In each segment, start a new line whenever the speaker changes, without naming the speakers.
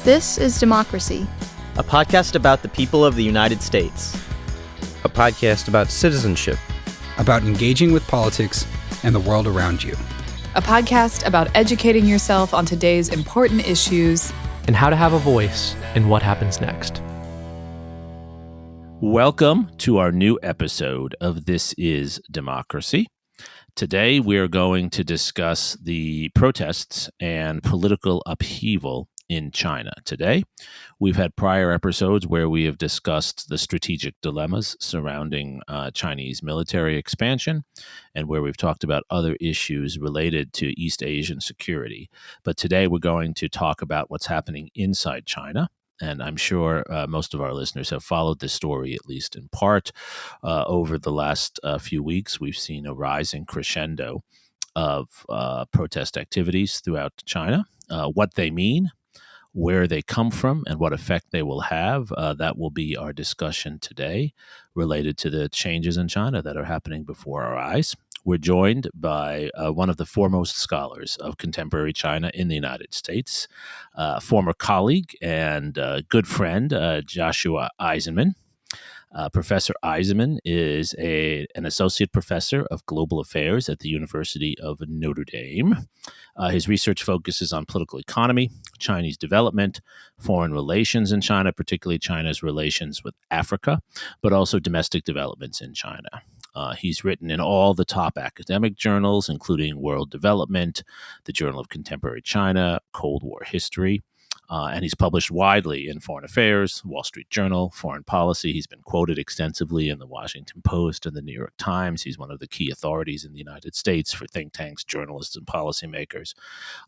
This is Democracy,
a podcast about the people of the United States.
A podcast about citizenship.
About engaging with politics and the world around you.
A podcast about educating yourself on today's important issues.
And how to have a voice in what happens next.
Welcome to our new episode of This is Democracy. Today we are going to discuss the protests and political upheaval in China. Today, we've had prior episodes where we have discussed the strategic dilemmas surrounding Chinese military expansion and where we've talked about other issues related to East Asian security. But today we're going to talk about what's happening inside China. And I'm sure most of our listeners have followed this story, at least in part. Over the last few weeks, we've seen a rising crescendo of protest activities throughout China. What they mean, where they come from, and what effect they will have. That will be our discussion today related to the changes in China that are happening before our eyes. We're joined by one of the foremost scholars of contemporary China in the United States, former colleague and good friend, Joshua Eisenman. Professor Eisenman is an associate professor of global affairs at the University of Notre Dame. His research focuses on political economy, Chinese development, foreign relations in China, particularly China's relations with Africa, but also domestic developments in China. He's written in all the top academic journals, including World Development, the Journal of Contemporary China, Cold War History. And he's published widely in Foreign Affairs, Wall Street Journal, Foreign Policy. He's been quoted extensively in the Washington Post and the New York Times. He's one of the key authorities in the United States for think tanks, journalists, and policymakers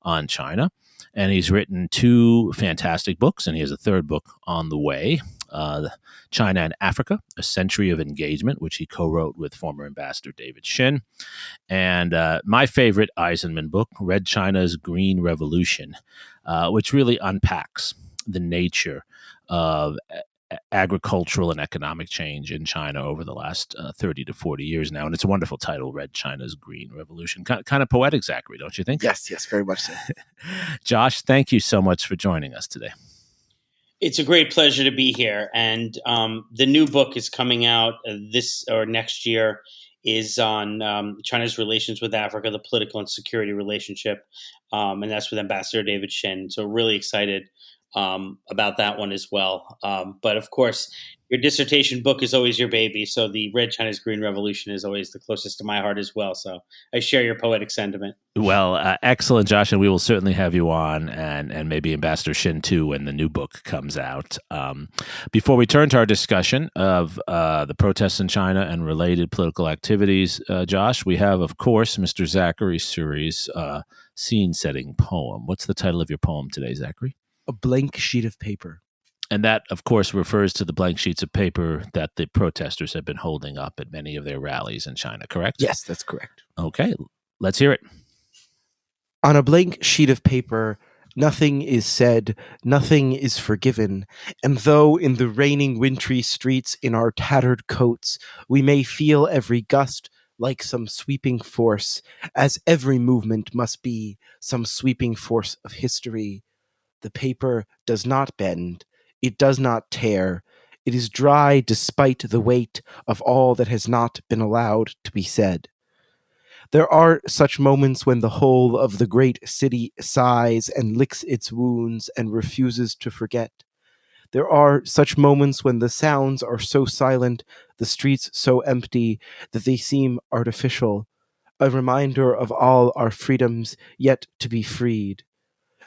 on China. And he's written two fantastic books, and he has a third book on the way, China and Africa, A Century of Engagement, which he co-wrote with former Ambassador David Shinn. And my favorite Eisenman book, Red China's Green Revolution, which really unpacks the nature of agricultural and economic change in China over the last 30 to 40 years now. And it's a wonderful title, Red China's Green Revolution. Kind of poetic, Zachary, don't you think?
Yes, very much so.
Josh, thank you so much for joining us today.
It's a great pleasure to be here. And the new book is coming out this or next year, is on China's relations with Africa, the political and security relationship. And that's with Ambassador David Shinn. So really excited about that one as well. But of course, your dissertation book is always your baby. So the Red China's Green Revolution is always the closest to my heart as well. So I share your poetic sentiment.
Well, excellent, Josh. And we will certainly have you on and maybe Ambassador Shinn too when the new book comes out. Before we turn to our discussion of the protests in China and related political activities, Josh, we have, of course, Mr. Zachary Suri's scene-setting poem. What's the title of your poem today, Zachary?
A Blank Sheet of Paper.
And that, of course, refers to the blank sheets of paper that the protesters have been holding up at many of their rallies in China, correct?
Yes, that's correct.
Okay, let's hear it.
On a blank sheet of paper, nothing is said, nothing is forgiven, and though in the raining wintry streets in our tattered coats, we may feel every gust like some sweeping force, as every movement must be some sweeping force of history, the paper does not bend, it does not tear, it is dry despite the weight of all that has not been allowed to be said. There are such moments when the whole of the great city sighs and licks its wounds and refuses to forget. There are such moments when the sounds are so silent, the streets so empty, that they seem artificial, a reminder of all our freedoms yet to be freed.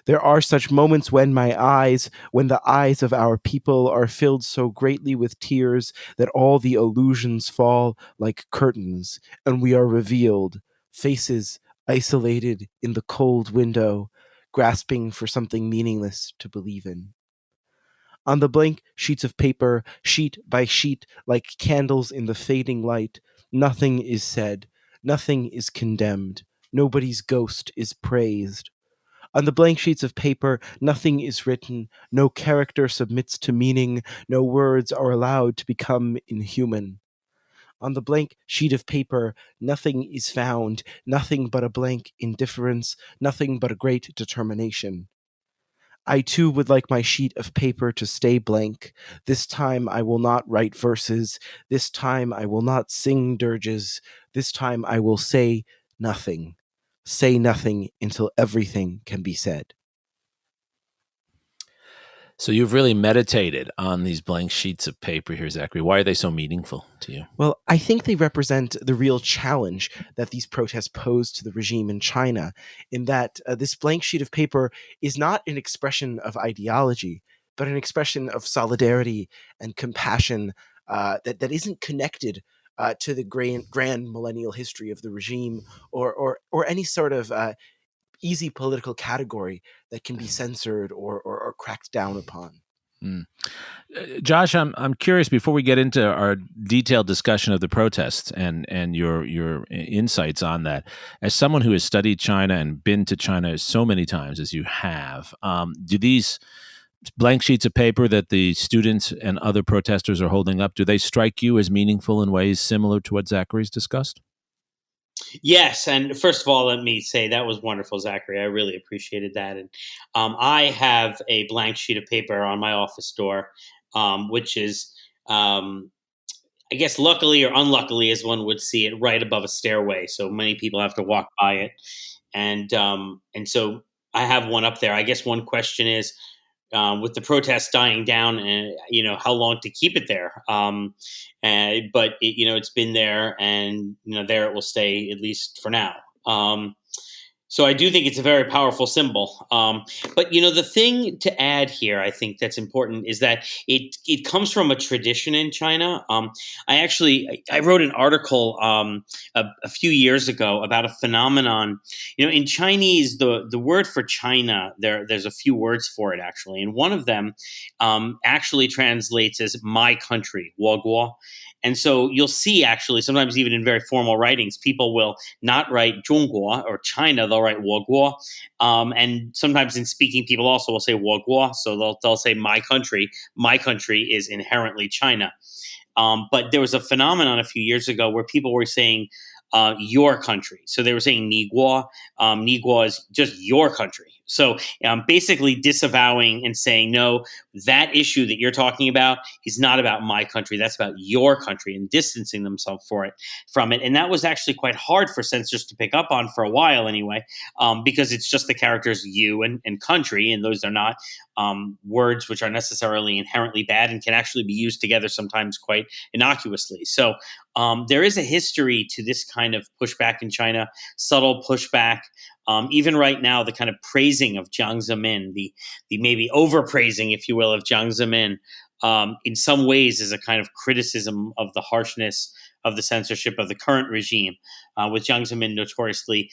There are such moments when the eyes of our people are filled so greatly with tears that all the illusions fall like curtains, and we are revealed, faces isolated in the cold window, grasping for something meaningless to believe in. On the blank sheets of paper, sheet by sheet, like candles in the fading light, nothing is said, nothing is condemned, nobody's ghost is praised. On the blank sheets of paper, nothing is written, no character submits to meaning, no words are allowed to become inhuman. On the blank sheet of paper, nothing is found, nothing but a blank indifference, nothing but a great determination. I too would like my sheet of paper to stay blank. This time I will not write verses. This time I will not sing dirges. This time I will say nothing. Say nothing until everything can be said.
So you've really meditated on these blank sheets of paper here, Zachary. Why are they so meaningful to you?
Well, I think they represent the real challenge that these protests pose to the regime in China, in that this blank sheet of paper is not an expression of ideology, but an expression of solidarity and compassion that isn't connected to the grand millennial history of the regime or any sort of easy political category that can be censored or cracked down upon.
Mm. Josh, I'm curious, before we get into our detailed discussion of the protests and your insights on that, as someone who has studied China and been to China so many times as you have, do these blank sheets of paper that the students and other protesters are holding up, do they strike you as meaningful in ways similar to what Zachary's discussed?
Yes, and first of all, let me say that was wonderful, Zachary. I really appreciated that. And I have a blank sheet of paper on my office door, which is, I guess, luckily or unluckily, as one would see it, right above a stairway. So many people have to walk by it, and so I have one up there. I guess one question is, with the protests dying down, and how long to keep it there. But it's been there, and there it will stay at least for now. So I do think it's a very powerful symbol. But the thing to add here, I think that's important, is that it comes from a tradition in China. I wrote an article a few years ago about a phenomenon. In Chinese, the word for China, there's a few words for it actually, and one of them actually translates as "my country," 倭国. And so you'll see, actually, sometimes even in very formal writings, people will not write 中国 or China, they'll write 我国. And sometimes in speaking, people also will say 我国, so they'll say my country. My country is inherently China. But there was a phenomenon a few years ago where people were saying your country. So they were saying 你国. 你国 is just your country. So basically disavowing and saying, no, that issue that you're talking about is not about my country. That's about your country, and distancing themselves from it. And that was actually quite hard for censors to pick up on for a while anyway, because it's just the characters you and country, and those are not words which are necessarily inherently bad and can actually be used together sometimes quite innocuously. So there is a history to this kind of pushback in China, subtle pushback. Even right now, the kind of praising of Jiang Zemin, the maybe overpraising, if you will, of Jiang Zemin, in some ways is a kind of criticism of the harshness of the censorship of the current regime, with Jiang Zemin notoriously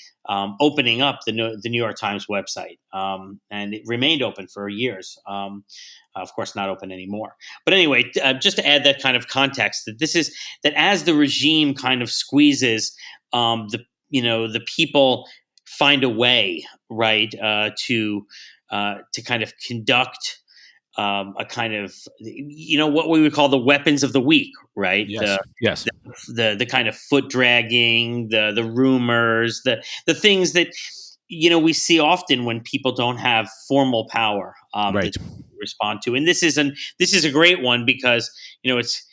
opening up the New York Times website, and it remained open for years. Of course, not open anymore. But anyway, just to add that kind of context, that as the regime kind of squeezes, the people find a way, right, to kind of conduct a kind of, what we would call the weapons of the weak, right?
Yes.
The kind of foot dragging, the rumors, the things that we see often when people don't have formal power,
Right.
to respond to. And this is a great one because it's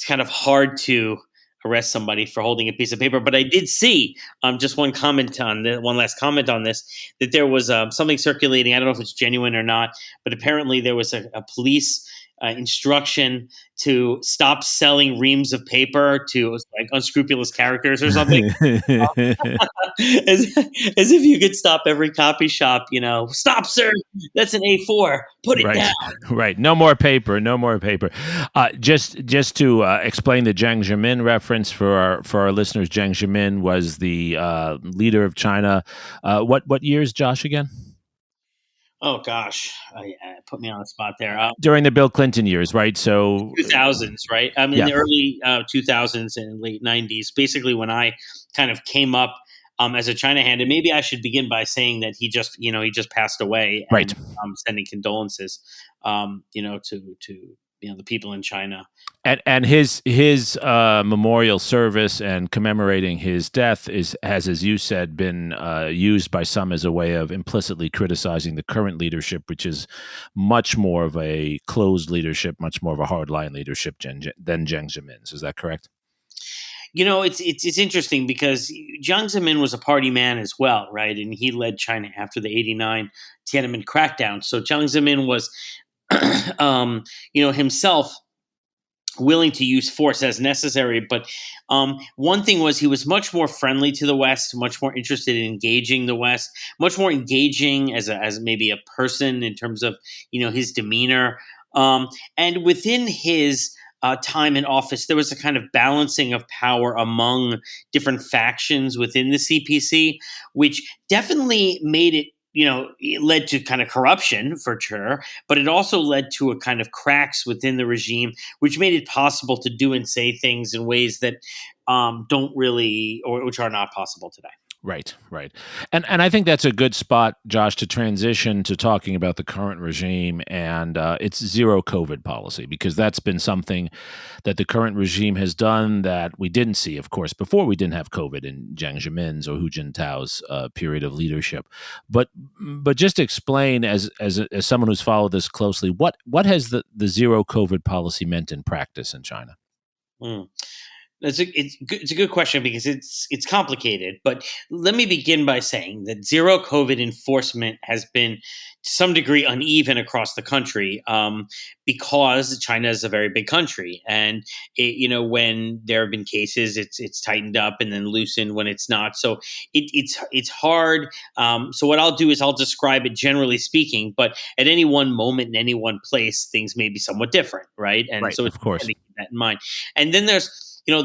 kind of hard to arrest somebody for holding a piece of paper. But I did see just one last comment on this, that there was something circulating. I don't know if it's genuine or not, but apparently there was a police instruction to stop selling reams of paper to like unscrupulous characters or something. as if you could stop every copy shop, stop, sir, that's an A4, put it down.
Right. No more paper. Just to explain the Jiang Zemin reference for our listeners, Jiang Zemin was the leader of China. What years, Josh, again?
Oh gosh, put me on the spot there.
During the Bill Clinton years, right? So
2000s, right? In the early 2000s and late 90s, basically when I kind of came up as a China hand. And maybe I should begin by saying that he just passed away. And,
right.
Sending condolences, to the people in China.
And his memorial service and commemorating his death has, as you said, been used by some as a way of implicitly criticizing the current leadership, which is much more of a closed leadership, much more of a hardline leadership than Jiang Zemin's. Is that correct?
It's interesting because Jiang Zemin was a party man as well, right? And he led China after the '89 Tiananmen crackdown. So Jiang Zemin was, himself willing to use force as necessary. But one thing was he was much more friendly to the West, much more interested in engaging the West, much more engaging as maybe a person in terms of, his demeanor. And within his time in office, there was a kind of balancing of power among different factions within the CPC, which definitely made it, it led to kind of corruption for sure, but it also led to a kind of cracks within the regime, which made it possible to do and say things in ways that don't really, or which are not possible today.
Right. And I think that's a good spot, Josh, to transition to talking about the current regime and its zero COVID policy, because that's been something that the current regime has done that we didn't see, of course, before we didn't have COVID in Jiang Zemin's or Hu Jintao's period of leadership. But just explain, as someone who's followed this closely, what has the zero COVID policy meant in practice in China?
It's a good question because it's complicated, but let me begin by saying that zero COVID enforcement has been to some degree uneven across the country because China is a very big country, and when there have been cases, it's tightened up and then loosened when it's not. So it's hard. So what I'll do is I'll describe it generally speaking, but at any one moment in any one place, things may be somewhat different, right? And
right,
so it's
of course,
keep that in mind. And then there's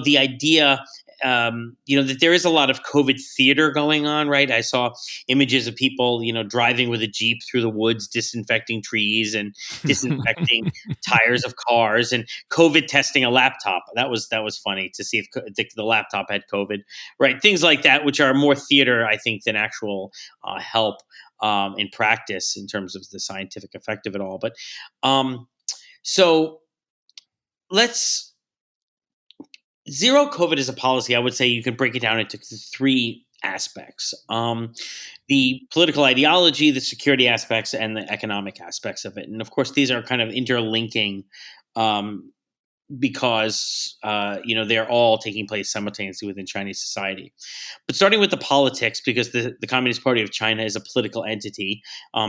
the idea, that there is a lot of COVID theater going on, right? I saw images of people, driving with a Jeep through the woods, disinfecting trees and disinfecting tires of cars and COVID testing a laptop. That was funny to see if the laptop had COVID, right? Things like that, which are more theater, I think, than actual help in practice in terms of the scientific effect of it all. But so let's. Zero COVID as a policy, I would say you can break it down into three aspects. The political ideology, the security aspects, and the economic aspects of it. And of course, these are kind of interlinking because they're all taking place simultaneously within Chinese society. But starting with the politics, because the Communist Party of China is a political entity,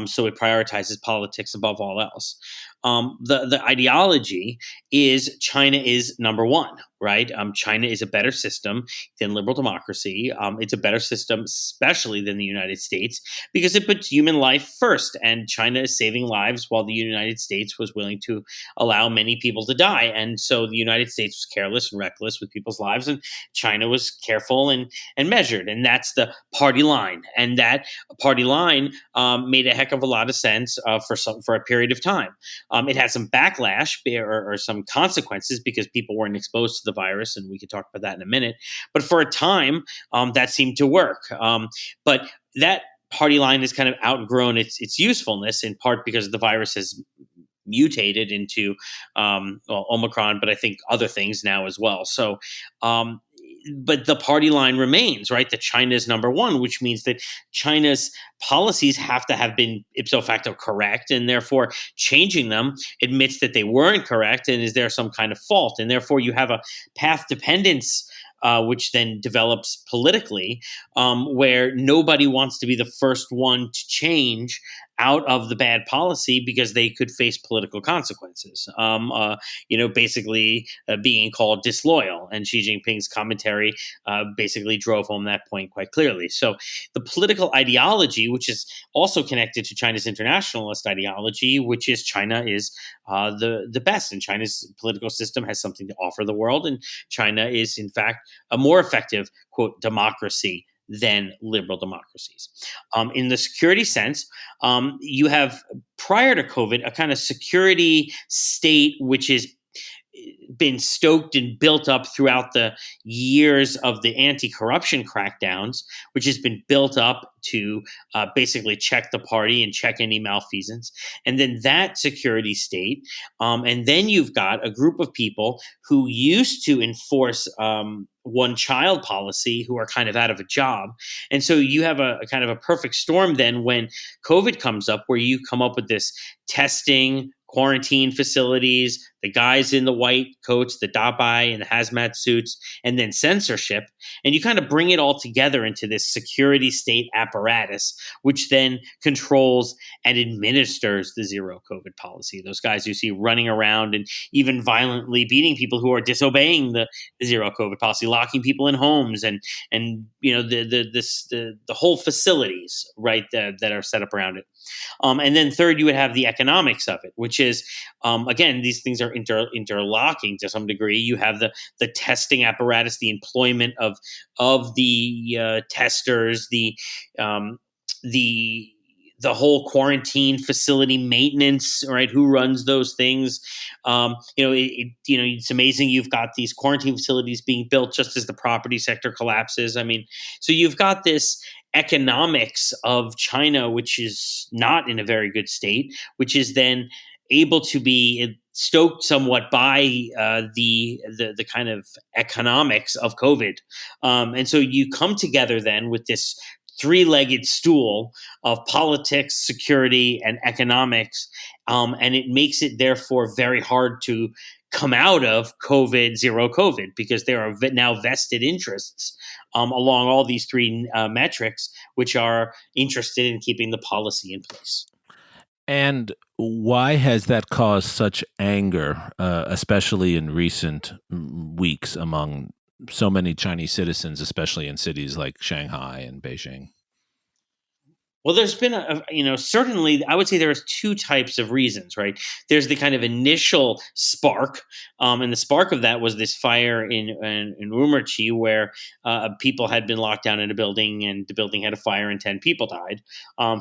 so it prioritizes politics above all else. The ideology is China is number one, right? China is a better system than liberal democracy. It's a better system, especially than the United States, because it puts human life first. And China is saving lives while the United States was willing to allow many people to die. And so the United States was careless and reckless with people's lives, and China was careful and measured. And that's the party line. And that party line made a heck of a lot of sense for a period of time. It had some backlash or some consequences because people weren't exposed to the virus, and we could talk about that in a minute. But for a time, that seemed to work. But that party line has kind of outgrown its usefulness, in part because the virus has mutated into Omicron, but I think other things now as well. So but the party line remains, right? That China is number one, which means that China's policies have to have been ipso facto correct, and therefore changing them admits that they weren't correct, and is there some kind of fault? And therefore you have a path dependence which then develops politically, where nobody wants to be the first one to change out of the bad policy because they could face political consequences. Basically being called disloyal, and Xi Jinping's commentary basically drove home that point quite clearly. So the political ideology, which is also connected to China's internationalist ideology, which is China is the best, and China's political system has something to offer the world, and China is in fact a more effective, quote, democracy than liberal democracies. In the security sense, you have, prior to COVID, a kind of security state which is been stoked and built up throughout the years of the anti-corruption crackdowns, which has been built up to basically check the party and check any malfeasance. And then that security state. And then you've got a group of people who used to enforce one child policy who are kind of out of a job. And so you have a kind of a perfect storm then when COVID comes up, where you come up with this testing, quarantine facilities, the guys in the white coats, the dabai and the hazmat suits, and then censorship. And you kind of bring it all together into this security state apparatus, which then controls and administers the zero COVID policy. Those guys you see running around and even violently beating people who are disobeying the zero COVID policy, locking people in homes, and the whole facilities, right, that are set up around it. And then third, you would have the economics of it, which is, again, these things are interlocking to some degree. You have the testing apparatus, the employment of the testers, the whole quarantine facility maintenance, right? Who runs those things? It's amazing. You've got these quarantine facilities being built just as the property sector collapses. I mean, so you've got this economics of China, which is not in a very good state, which is then able to be stoked somewhat by the kind of economics of COVID. And so you come together then with this three-legged stool of politics, security, and economics, and it makes it therefore very hard to come out of zero COVID, because there are now vested interests along all these three metrics, which are interested in keeping the policy in place.
And why has that caused such anger, especially in recent weeks, among so many Chinese citizens, especially in cities like Shanghai and Beijing?
Well, there's been certainly, I would say there's two types of reasons, right? There's the kind of initial spark, and the spark of that was this fire in Urumqi, where people had been locked down in a building, and the building had a fire, and 10 people died,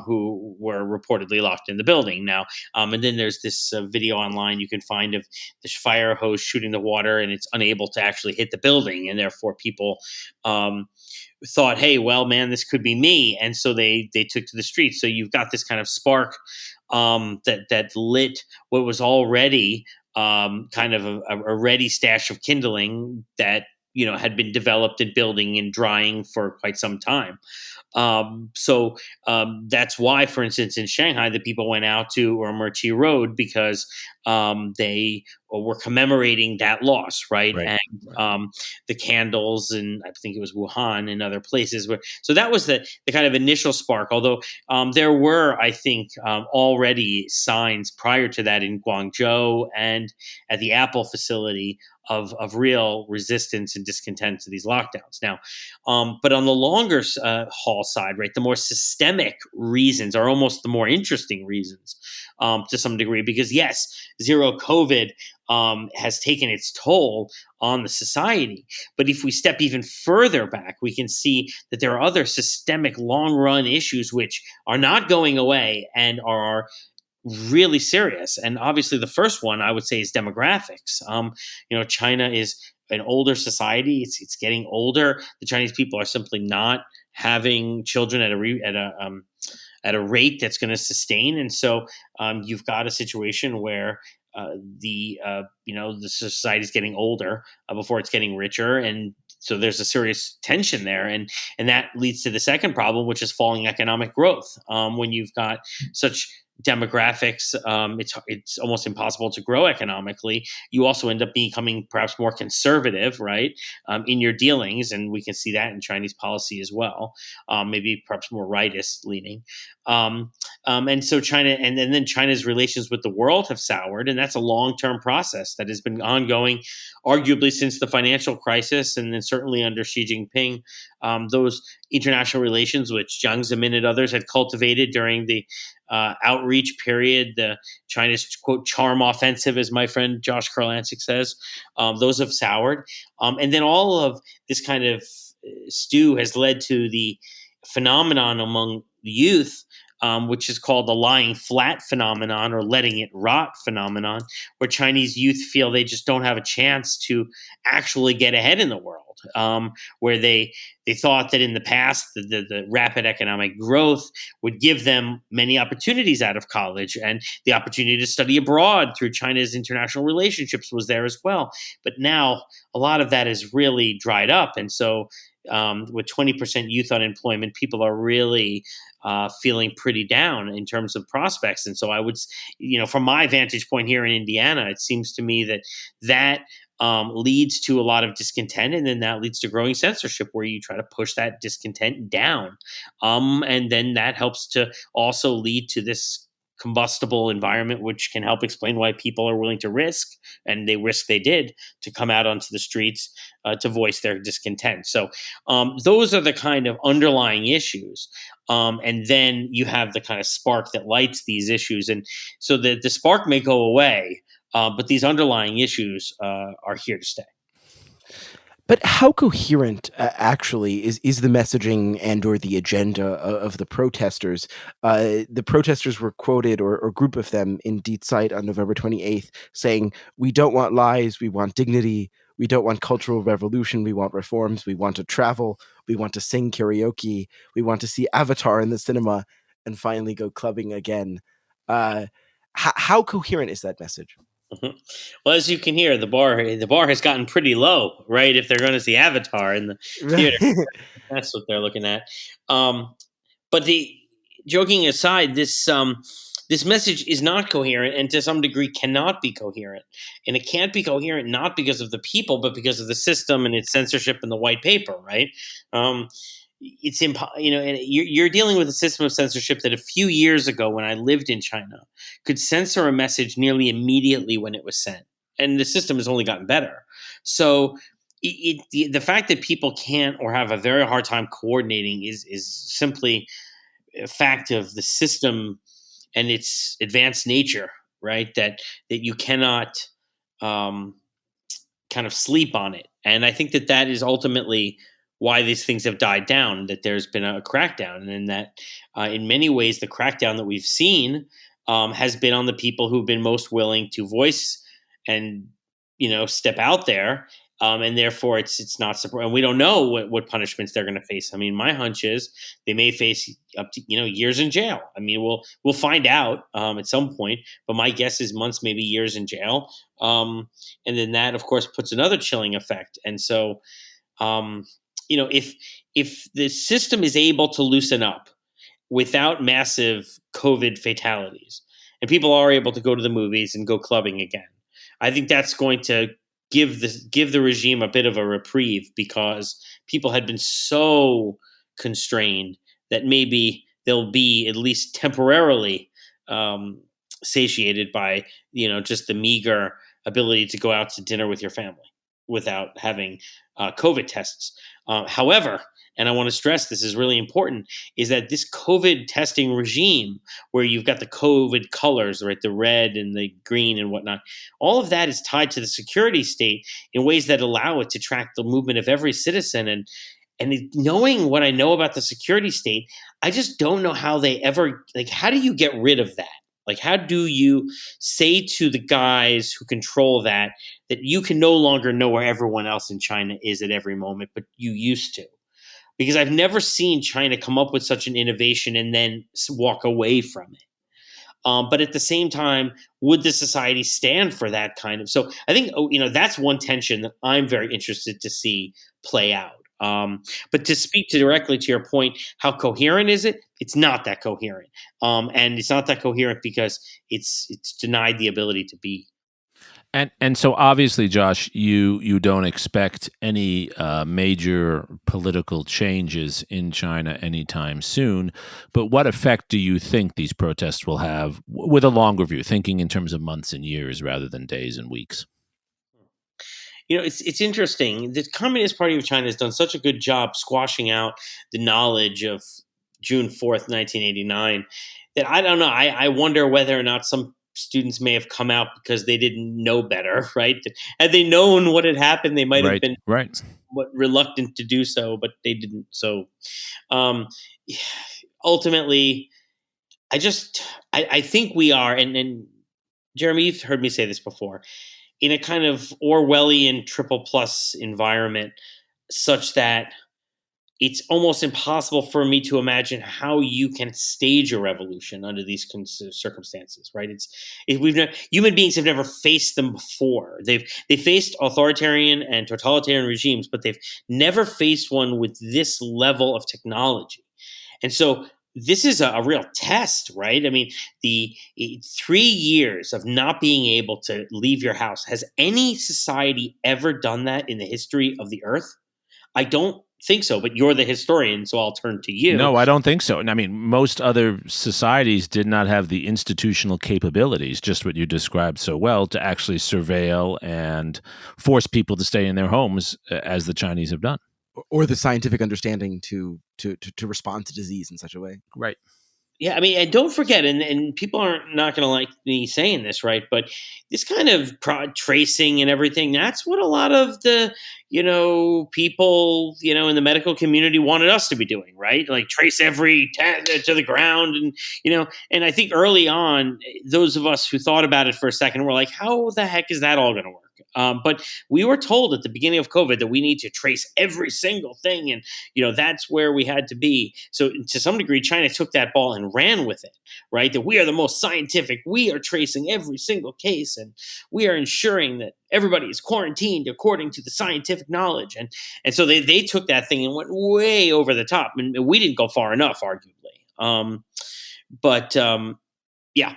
who were reportedly locked in the building. Now, and then there's this video online you can find of this fire hose shooting the water, and it's unable to actually hit the building, and therefore people thought, hey, well, man, this could be me. And so they took to the streets. So you've got this kind of spark that lit what was already kind of a ready stash of kindling that, had been developed and building and drying for quite some time. So that's why, for instance, in Shanghai, the people went out to Urumqi Road because they were commemorating that loss, right? And the candles, and I think it was Wuhan and other places. So that was the kind of initial spark, although there were, I think, already signs prior to that in Guangzhou and at the Apple facility of real resistance and discontent to these lockdowns. Now, but on the longer haul side, right, the more systemic reasons are almost the more interesting reasons to some degree, because yes, zero COVID has taken its toll on the society. But if we step even further back, we can see that there are other systemic long-run issues which are not going away and are really serious. And obviously the first one I would say is demographics. China is an older society. It's getting older. The Chinese people are simply not having children at a rate that's going to sustain. And so you've got a situation where the society is getting older before it's getting richer, and so there's a serious tension there, and that leads to the second problem, which is falling economic growth. When you've got such demographics, it's almost impossible to grow economically. You also end up becoming perhaps more conservative, right, in your dealings, and we can see that in Chinese policy as well. Maybe perhaps more rightist leaning, and so China, and then China's relations with the world have soured, and that's a long-term process that has been ongoing, arguably since the financial crisis, and then certainly under Xi Jinping. Those international relations, which Jiang Zemin and others had cultivated during the outreach period, the China's, quote, charm offensive, as my friend Josh Kurlansik says, those have soured. And then all of this kind of stew has led to the phenomenon among youth which is called the lying flat phenomenon or letting it rot phenomenon, where Chinese youth feel they just don't have a chance to actually get ahead in the world. Where they thought that in the past the rapid economic growth would give them many opportunities out of college, and the opportunity to study abroad through China's international relationships was there as well. But now a lot of that is really dried up, and so with 20% youth unemployment, people are really feeling pretty down in terms of prospects. And so I would, from my vantage point here in Indiana, it seems to me that leads to a lot of discontent, and then that leads to growing censorship, where you try to push that discontent down, and then that helps to also lead to this combustible environment, which can help explain why people are willing to risk, and they did, to come out onto the streets to voice their discontent. So those are the kind of underlying issues. And then you have the kind of spark that lights these issues. And so the spark may go away, but these underlying issues are here to stay.
But how coherent actually is the messaging and or the agenda of the protesters? The protesters were quoted, or a group of them, in Die Zeit on November 28th, saying, "We don't want lies, we want dignity. We don't want cultural revolution, we want reforms. We want to travel. We want to sing karaoke. We want to see Avatar in the cinema, and finally go clubbing again." How coherent is that message?
Mhm. Well, as you can hear, the bar has gotten pretty low, right? If they're going to see Avatar in the theater, that's what they're looking at. But joking aside, this message is not coherent, and to some degree cannot be coherent. And it can't be coherent not because of the people, but because of the system and its censorship and the white paper, right? It's and you're dealing with a system of censorship that a few years ago, when I lived in China, could censor a message nearly immediately when it was sent, and the system has only gotten better. So the fact that people can't, or have a very hard time coordinating, is simply a fact of the system and its advanced nature, right? That you cannot kind of sleep on it, and I think that is ultimately why these things have died down, that there's been a crackdown, and that in many ways the crackdown that we've seen has been on the people who've been most willing to voice and step out there, and therefore it's not surprising. And we don't know what punishments they're going to face. I mean, my hunch is they may face up to years in jail. I mean, we'll find out at some point, but my guess is months, maybe years in jail, and then that of course puts another chilling effect. And so if the system is able to loosen up without massive COVID fatalities, and people are able to go to the movies and go clubbing again, I think that's going to give the regime a bit of a reprieve, because people had been so constrained that maybe they'll be at least temporarily satiated by just the meager ability to go out to dinner with your family without having COVID tests. However, and I want to stress this is really important, is that this COVID testing regime, where you've got the COVID colors, right, the red and the green and whatnot, all of that is tied to the security state in ways that allow it to track the movement of every citizen. And knowing what I know about the security state, I just don't know how they ever, how do you get rid of that? How do you say to the guys who control that you can no longer know where everyone else in China is at every moment, but you used to? Because I've never seen China come up with such an innovation and then walk away from it. But at the same time, would the society stand for that kind of? So I think that's one tension that I'm very interested to see play out. But to speak directly to your point, how coherent is it? It's not that coherent, and it's not that coherent because it's denied the ability to be.
And so obviously, Josh, you don't expect any major political changes in China anytime soon. But what effect do you think these protests will have with a longer view, thinking in terms of months and years rather than days and weeks?
It's interesting. The Communist Party of China has done such a good job squashing out the knowledge of June 4th, 1989, that I don't know. I wonder whether or not some students may have come out because they didn't know better, right? Had they known what had happened, they might have been reluctant to do so, but they didn't. So ultimately, I think we are, and Jeremy, you've heard me say this before, in a kind of Orwellian triple plus environment, such that it's almost impossible for me to imagine how you can stage a revolution under these circumstances, right? Human beings have never faced them before. They faced authoritarian and totalitarian regimes, but they've never faced one with this level of technology. And so this is a real test, right? I mean, the 3 years of not being able to leave your house. Has any society ever done that in the history of the earth? I don't think so, but you're the historian, so I'll turn to you.
No, I don't think so. And I mean, most other societies did not have the institutional capabilities, just what you described so well, to actually surveil and force people to stay in their homes as the Chinese have done.
Or the scientific understanding to respond to disease in such a way.
Right.
Yeah, I mean, and don't forget, and people aren't not going to like me saying this, right? But this kind of tracing and everything, that's what a lot of the, people, in the medical community wanted us to be doing, right? Like trace every to the ground. And I think early on, those of us who thought about it for a second were like, how the heck is that all going to work? But we were told at the beginning of COVID that we need to trace every single thing. And, that's where we had to be. So to some degree, China took that ball and ran with it, right? That we are the most scientific. We are tracing every single case, and we are ensuring that everybody is quarantined according to the scientific knowledge. And so they took that thing and went way over the top. And we didn't go far enough, arguably. Yeah.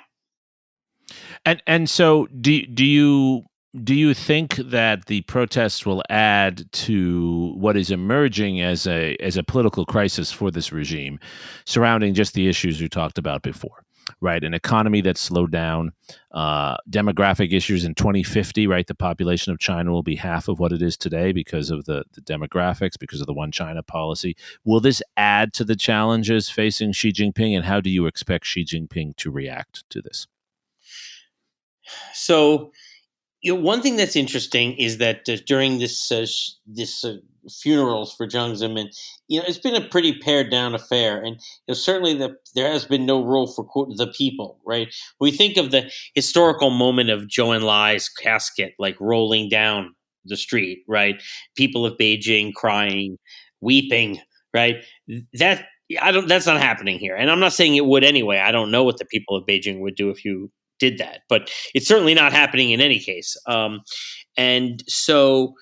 And so do you think that the protests will add to what is emerging as a political crisis for this regime surrounding just the issues you talked about before, right? An economy that's slowed down, demographic issues in 2050, right? The population of China will be half of what it is today because of the demographics, because of the one China policy. Will this add to the challenges facing Xi Jinping, and how do you expect Xi Jinping to react to this?
So, one thing that's interesting is that during this funerals for Jiang Zemin, it's been a pretty pared down affair, and certainly there has been no role for quote the people, right? We think of the historical moment of Zhou Enlai's casket, like rolling down the street, right? People of Beijing crying, weeping, right? That's not happening here, and I'm not saying it would anyway. I don't know what the people of Beijing would do if you did that, but it's certainly not happening in any case. And so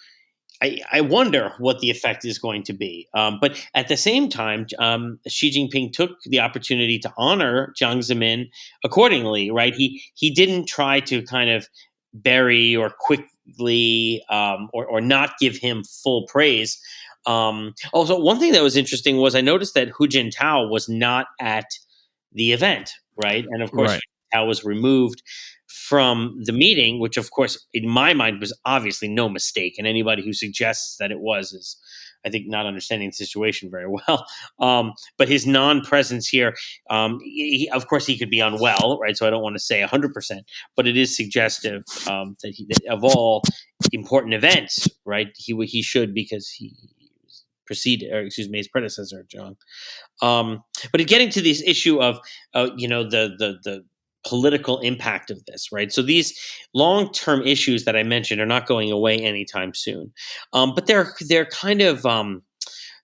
I wonder what the effect is going to be. But at the same time, Xi Jinping took the opportunity to honor Jiang Zemin accordingly, right? He didn't try to kind of bury or quickly or not give him full praise. Also, one thing that was interesting was I noticed that Hu Jintao was not at the event, right? And of course,
Right.
How was removed from the meeting, which of course in my mind was obviously no mistake, and anybody who suggests that it was is, I think, not understanding the situation very well. But his non-presence here, of course, he could be unwell, right? So I don't want to say 100%, but it is suggestive that of all important events, right, he should, because he his predecessor, John. But getting to this issue of, the political impact of this, right? So these long-term issues that I mentioned are not going away anytime soon, but they're kind of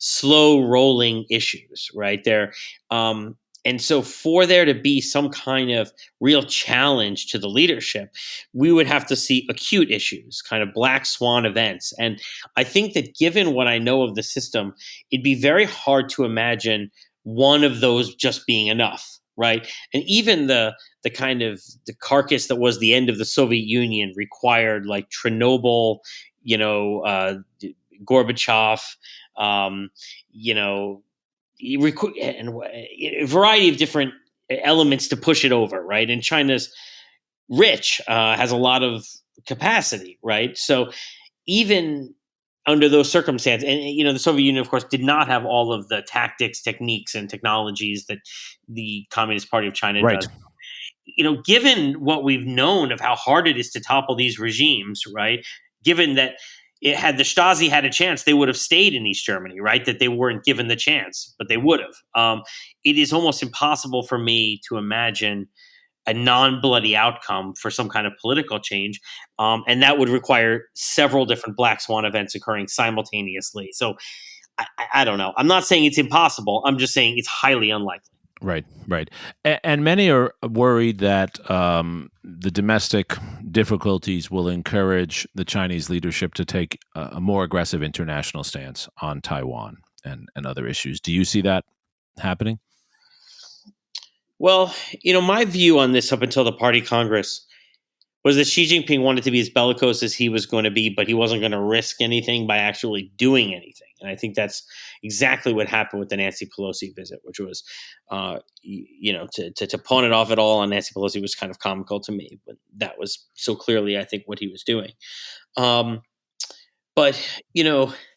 slow-rolling issues, right? And so for there to be some kind of real challenge to the leadership, we would have to see acute issues, kind of black swan events. And I think that given what I know of the system, it'd be very hard to imagine one of those just being enough, right? And even the kind of the carcass that was the end of the Soviet Union required like Chernobyl, Gorbachev, and a variety of different elements to push it over, right? And China's rich, has a lot of capacity, right? So even under those circumstances, and the Soviet Union, of course, did not have all of the tactics, techniques, and technologies that the Communist Party of China
Right.
does. Given what we've known of how hard it is to topple these regimes, right? Given that had the Stasi had a chance, they would have stayed in East Germany, right? That they weren't given the chance, but they would have. It is almost impossible for me to imagine a non-bloody outcome for some kind of political change, and that would require several different black swan events occurring simultaneously. So I don't know. I'm not saying it's impossible. I'm just saying it's highly unlikely.
Right, right. And many are worried that the domestic difficulties will encourage the Chinese leadership to take a more aggressive international stance on Taiwan and other issues. Do you see that happening?
Well, my view on this up until the Party Congress was that Xi Jinping wanted to be as bellicose as he was going to be, but he wasn't going to risk anything by actually doing anything. And I think that's exactly what happened with the Nancy Pelosi visit, which was, to pawn it off at all on Nancy Pelosi was kind of comical to me, but that was so clearly, I think, what he was doing.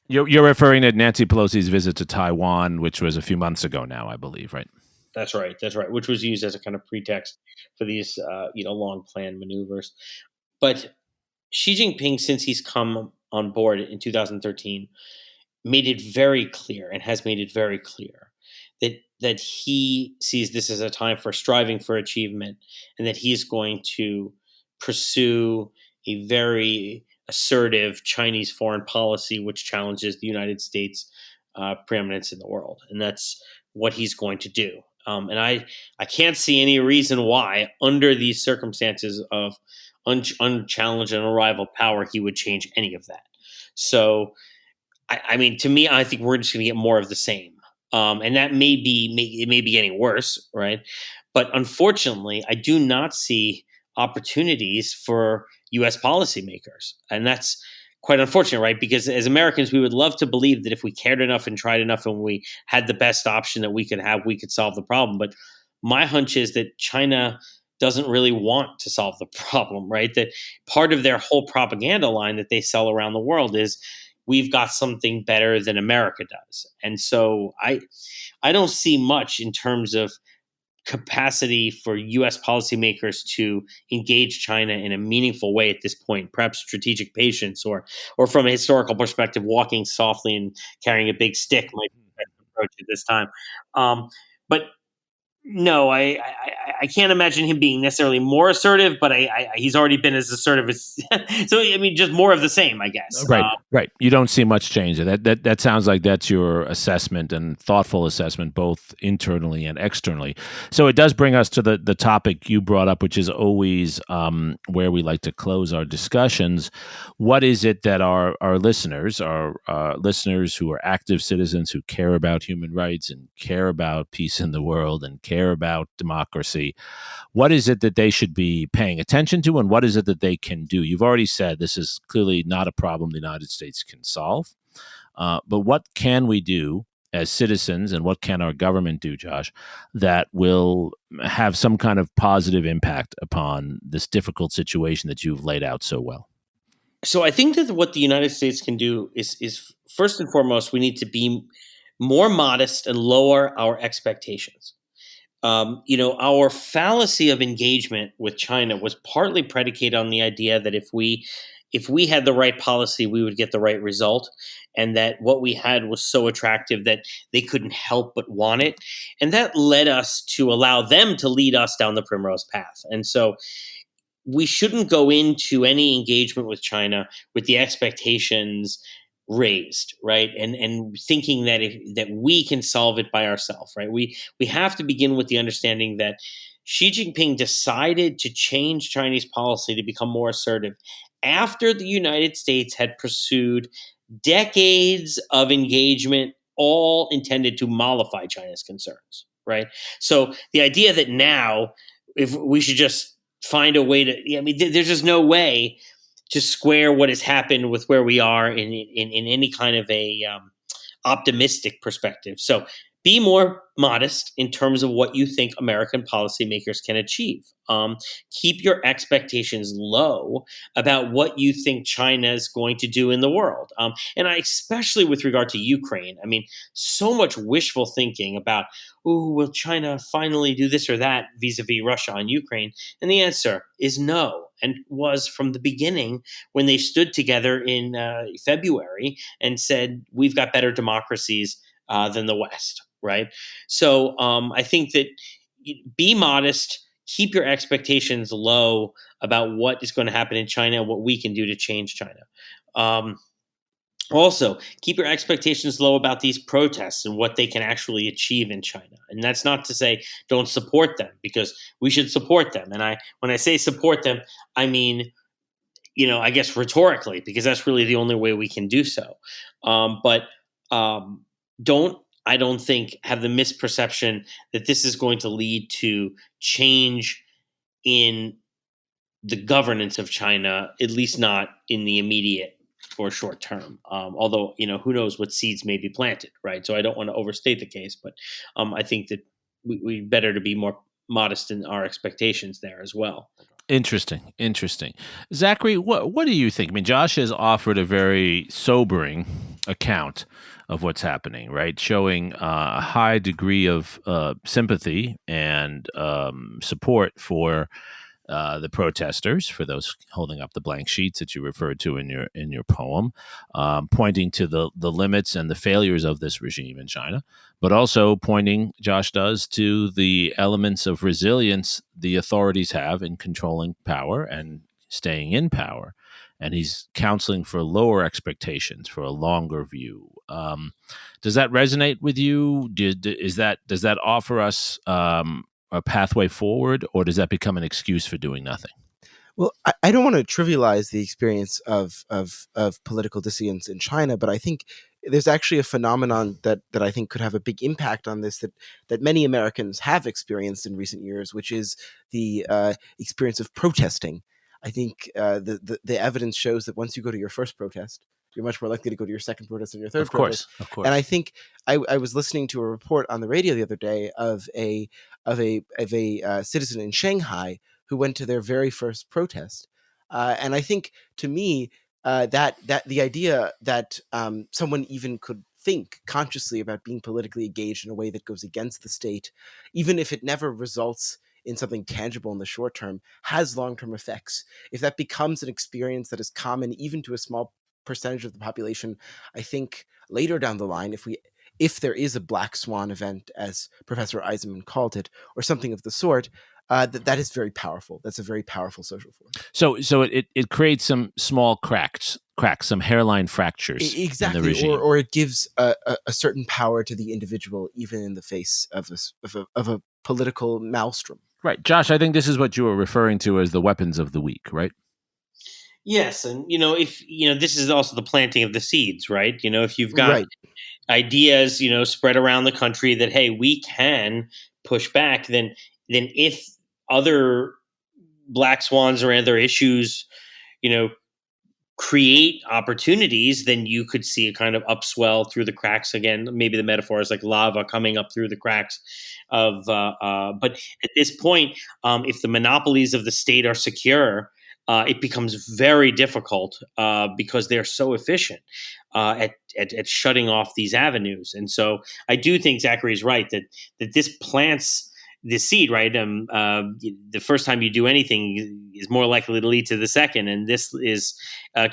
You're
referring to Nancy Pelosi's visit to Taiwan, which was a few months ago now, I believe, right?
That's right. Which was used as a kind of pretext for these, long planned maneuvers. But Xi Jinping, since he's come on board in 2013, made it very clear and has made it very clear that he sees this as a time for striving for achievement, and that he is going to pursue a very assertive Chinese foreign policy which challenges the United States' preeminence in the world, and that's what he's going to do. And I can't see any reason why, under these circumstances of unchallenged and unrivaled power, he would change any of that. So, to me, I think we're just going to get more of the same. And that may be getting worse, right? But unfortunately, I do not see opportunities for U.S. policymakers. And that's quite unfortunate, right? Because as Americans, we would love to believe that if we cared enough and tried enough and we had the best option that we could have, we could solve the problem. But my hunch is that China doesn't really want to solve the problem, right? That part of their whole propaganda line that they sell around the world is we've got something better than America does. And so I don't see much in terms of capacity for U.S. policymakers to engage China in a meaningful way at this point, perhaps strategic patience or from a historical perspective, walking softly and carrying a big stick might be the best approach at this time. But no, I can't imagine him being necessarily more assertive, but he's already been as assertive as so. Just more of the same, I guess.
Right. You don't see much change. That sounds like that's your assessment and thoughtful assessment, both internally and externally. So it does bring us to the topic you brought up, which is always where we like to close our discussions. What is it that our listeners who are active citizens who care about human rights and care about peace in the world and care about democracy, what is it that they should be paying attention to, and what is it that they can do? You've already said this is clearly not a problem the United States can solve, but what can we do as citizens, and what can our government do, Josh, that will have some kind of positive impact upon this difficult situation that you've laid out so well?
So I think that what the United States can do is first and foremost, we need to be more modest and lower our expectations. Our fallacy of engagement with China was partly predicated on the idea that if we had the right policy, we would get the right result, and that what we had was so attractive that they couldn't help but want it. And that led us to allow them to lead us down the primrose path. And so we shouldn't go into any engagement with China with the expectations raised, right? And thinking that we can solve it by ourselves, right? We have to begin with the understanding that Xi Jinping decided to change Chinese policy to become more assertive after the United States had pursued decades of engagement, all intended to mollify China's concerns, right? So the idea that now, if we should just find a way to, there's just no way to square what has happened with where we are in any kind of a optimistic perspective. So be more modest in terms of what you think American policymakers can achieve. Keep your expectations low about what you think China is going to do in the world. And especially with regard to Ukraine, so much wishful thinking about, will China finally do this or that vis-a-vis Russia on Ukraine? And the answer is no. and was from the beginning when they stood together in February and said, we've got better democracies than the West, right? So I think that be modest, keep your expectations low about what is going to happen in China and what we can do to change China. Also, keep your expectations low about these protests and what they can actually achieve in China. And that's not to say don't support them, because we should support them. And when I say support them, I mean, I guess rhetorically, because that's really the only way we can do so. But I don't think, have the misperception that this is going to lead to change in the governance of China, at least not in the immediate or short term. Although, who knows what seeds may be planted, right? So I don't want to overstate the case, but I think that we better to be more modest in our expectations there as well.
Interesting. Zachary, what do you think? I mean, Josh has offered a very sobering account of what's happening, right? Showing a high degree of sympathy and support for the protesters, for those holding up the blank sheets that you referred to in your poem, pointing to the limits and the failures of this regime in China, but also pointing, Josh does, to the elements of resilience the authorities have in controlling power and staying in power. And he's counseling for lower expectations, for a longer view. Does that resonate with you? Does that offer us a pathway forward, or does that become an excuse for doing nothing?
Well, I don't want to trivialize the experience of political dissidence in China, but I think there's actually a phenomenon that I think could have a big impact on this that many Americans have experienced in recent years, which is the experience of protesting. I think the evidence shows that once you go to your first protest, you're much more likely to go to your second protest and your third protest.
Of course.
And I think I was listening to a report on the radio the other day of a citizen in Shanghai who went to their very first protest. And I think, to me, that the idea that someone even could think consciously about being politically engaged in a way that goes against the state, even if it never results in something tangible in the short term, has long-term effects. If that becomes an experience that is common even to a small percentage of the population, I think later down the line, if there is a black swan event, as Professor Eisenman called it, or something of the sort, that is very powerful. That's a very powerful social force.
So it creates some small cracks, some hairline fractures.
Exactly,
in the regime.
Or it gives a certain power to the individual, even in the face of a political maelstrom.
Right, Josh. I think this is what you were referring to as the weapons of the weak, right?
Yes, and if this is also the planting of the seeds, right? If you've got ideas, spread around the country that, hey, we can push back, then if other black swans or other issues, create opportunities, then you could see a kind of upswell through the cracks again. Maybe the metaphor is like lava coming up through the cracks of. But at this point, if the monopolies of the state are secure, it becomes very difficult because they're so efficient at shutting off these avenues. And so I do think Zachary is right that this plants the seed, right? The first time you do anything is more likely to lead to the second. And this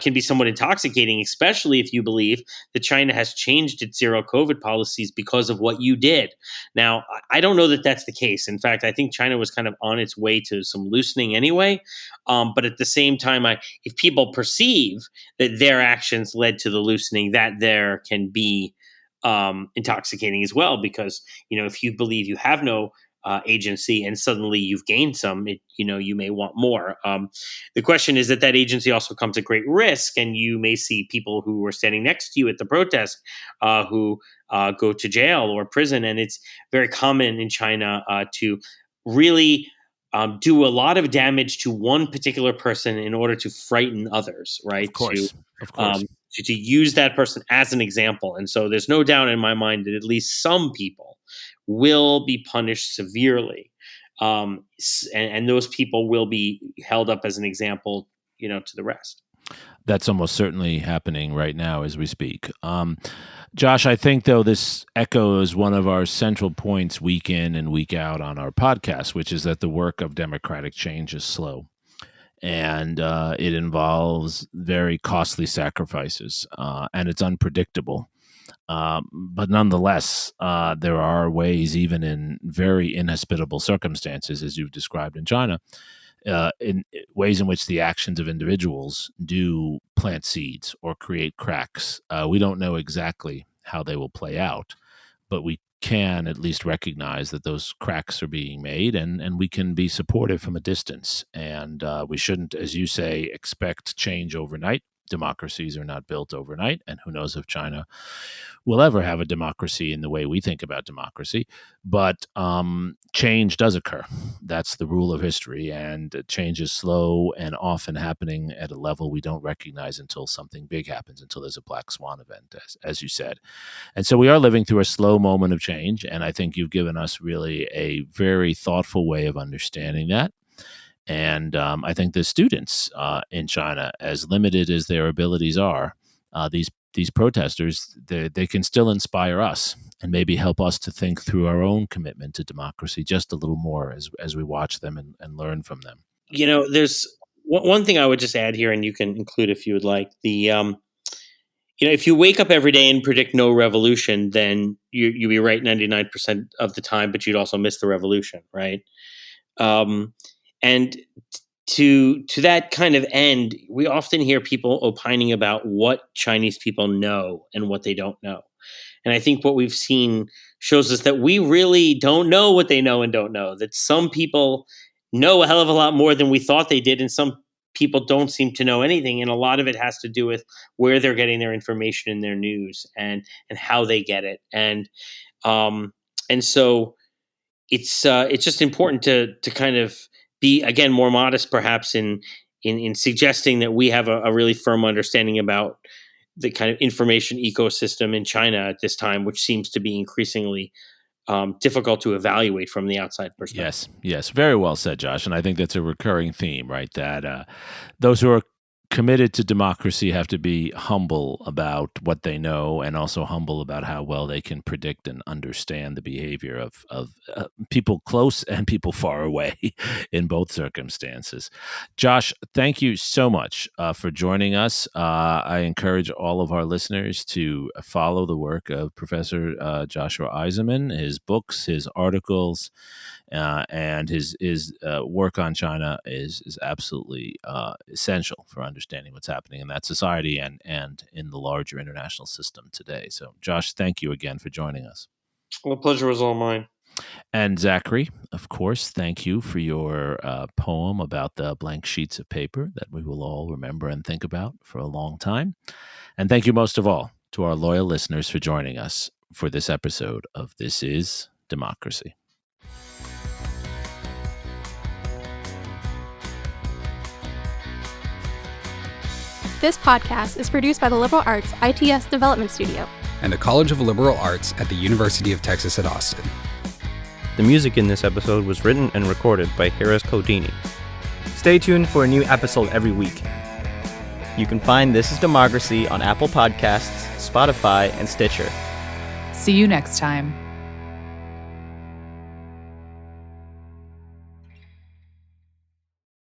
can be somewhat intoxicating, especially if you believe that China has changed its zero COVID policies because of what you did. Now, I don't know that that's the case. In fact, I think China was kind of on its way to some loosening anyway. But at the same time, if people perceive that their actions led to the loosening, that there can be intoxicating as well, because, if you believe you have no agency and suddenly you've gained some, you may want more. The question is that agency also comes at great risk, and you may see people who were standing next to you at the protest who go to jail or prison. And it's very common in China to really do a lot of damage to one particular person in order to frighten others, right?
Of course.
To use that person as an example. And so there's no doubt in my mind that at least some people will be punished severely. And those people will be held up as an example, to the rest.
That's almost certainly happening right now as we speak. Josh, I think, though, this echoes one of our central points week in and week out on our podcast, which is that the work of democratic change is slow. and it involves very costly sacrifices, and it's unpredictable. But nonetheless, there are ways, even in very inhospitable circumstances, as you've described in China, in ways in which the actions of individuals do plant seeds or create cracks. We don't know exactly how they will play out, but we can at least recognize that those cracks are being made, and we can be supportive from a distance. And we shouldn't, as you say, expect change overnight. Democracies are not built overnight, and who knows if China will ever have a democracy in the way we think about democracy. But change does occur. That's the rule of history, and change is slow and often happening at a level we don't recognize until something big happens, until there's a black swan event, as you said. And so we are living through a slow moment of change, and I think you've given us really a very thoughtful way of understanding that. And I think the students in China, as limited as their abilities are, these protesters, they can still inspire us and maybe help us to think through our own commitment to democracy just a little more as we watch them and learn from them.
There's one thing I would just add here, and you can include if you would like. If you wake up every day and predict no revolution, then you'd be right 99% of the time, but you'd also miss the revolution, right? And to that kind of end, we often hear people opining about what Chinese people know and what they don't know. And I think what we've seen shows us that we really don't know what they know and don't know, that some people know a hell of a lot more than we thought they did, and some people don't seem to know anything. And a lot of it has to do with where they're getting their information and their news and how they get it. And so it's just important to kind of be, again, more modest perhaps in suggesting that we have a really firm understanding about the kind of information ecosystem in China at this time, which seems to be increasingly difficult to evaluate from the outside perspective.
Yes, very well said, Josh. And I think that's a recurring theme, right? That those who are committed to democracy have to be humble about what they know, and also humble about how well they can predict and understand the behavior of people close and people far away in both circumstances. Josh, thank you so much for joining us. I encourage all of our listeners to follow the work of Professor Joshua Eisenman, his books, his articles, and his work on China is absolutely essential for understanding what's happening in that society and in the larger international system today. So, Josh, thank you again for joining us.
Well, the pleasure was all mine.
And Zachary, of course, thank you for your poem about the blank sheets of paper that we will all remember and think about for a long time. And thank you most of all to our loyal listeners for joining us for this episode of This Is Democracy.
This podcast is produced by the Liberal Arts ITS Development Studio
and the College of Liberal Arts at the University of Texas at Austin.
The music in this episode was written and recorded by Harris Codini.
Stay tuned for a new episode every week. You can find This is Democracy on Apple Podcasts, Spotify, and Stitcher.
See you next time.